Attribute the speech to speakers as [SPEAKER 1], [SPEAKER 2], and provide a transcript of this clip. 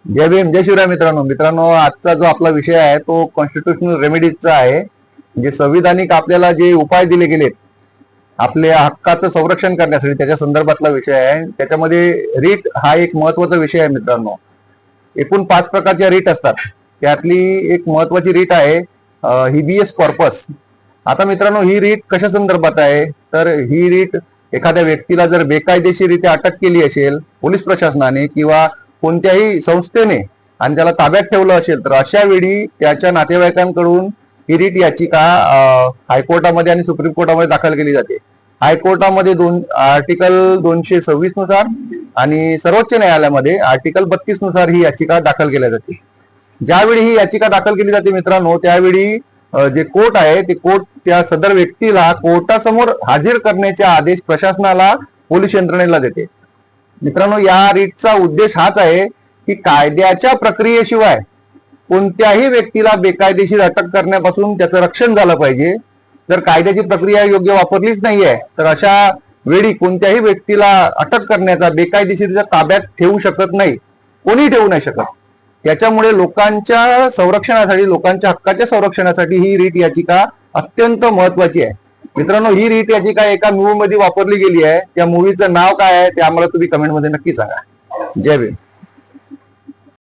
[SPEAKER 1] जय भीम जय शिवराय. मित्रांनो आजचा जो आपला विषय आहे तो कॉन्स्टिट्यूशनल रेमेडीजचा आहे. म्हणजे संविधानिक आपल्याला जे उपाय दिले गेलेत आपल्या हक्काचं संरक्षण करण्यासाठी त्याच्या संदर्भातला विषय आहे. त्याच्यामध्ये रीट हा एक महत्वाचा विषय आहे. मित्रांनो, एकूण 5 प्रकारच्या रीट असतात. त्यातली एक महत्वाची रीट आहे हिबियस कॉर्पस. आता मित्रांनो, ही रीट कशा संदर्भात आहे तर ही रीट एखाद्या व्यक्तीला जर बेकायदेशीरित्या अटक केली असेल पोलीस प्रशासनाने किंवा कोणत्याही संस्थेने आणि त्याला ताब्यात ठेवलं असेल तर अशा वेळी त्याच्या नातेवाईकांकडून ही रीट याचिका हायकोर्टामध्ये आणि सुप्रीम कोर्टामध्ये दाखल केली जाते. हायकोर्टामध्ये आर्टिकल 226 नुसार आणि सर्वोच्च न्यायालयामध्ये आर्टिकल 32 नुसार ही याचिका दाखल केली जाते. ज्यावेळी ही याचिका दाखल केली जाते मित्रांनो, त्यावेळी जे कोर्ट आहे ते कोर्ट त्या सदर व्यक्तीला कोर्टासमोर हाजीर करण्याचे आदेश प्रशासनाला पोलीस यंत्रणेला देते. मित्रांनो, या रीटचा उद्देश हाच आहे की कायद्याच्या प्रक्रियेशिवाय कोणत्याही व्यक्तीला बेकायदेशीर अटक करण्यापासून त्याचं रक्षण झालं पाहिजे. जर कायद्याची प्रक्रिया योग्य वापरलीच नाहीये तर अशा वेळी कोणत्याही व्यक्तीला अटक करण्याचा बेकायदेशीरच्या ताब्यात ठेवू शकत नाही, कोणी ठेवू नाही शकत. त्याच्यामुळे लोकांच्या संरक्षणासाठी, लोकांच्या हक्काच्या संरक्षणासाठी ही रीट याचिका अत्यंत महत्वाची आहे. मित्रांनो, ही रीट याचिका एका मूवी मध्ये वापरली गेली आहे. त्या मूवीचं नाव काय आहे ते आम्हाला तुम्ही कमेंटमध्ये नक्की सांगा. जय भीम.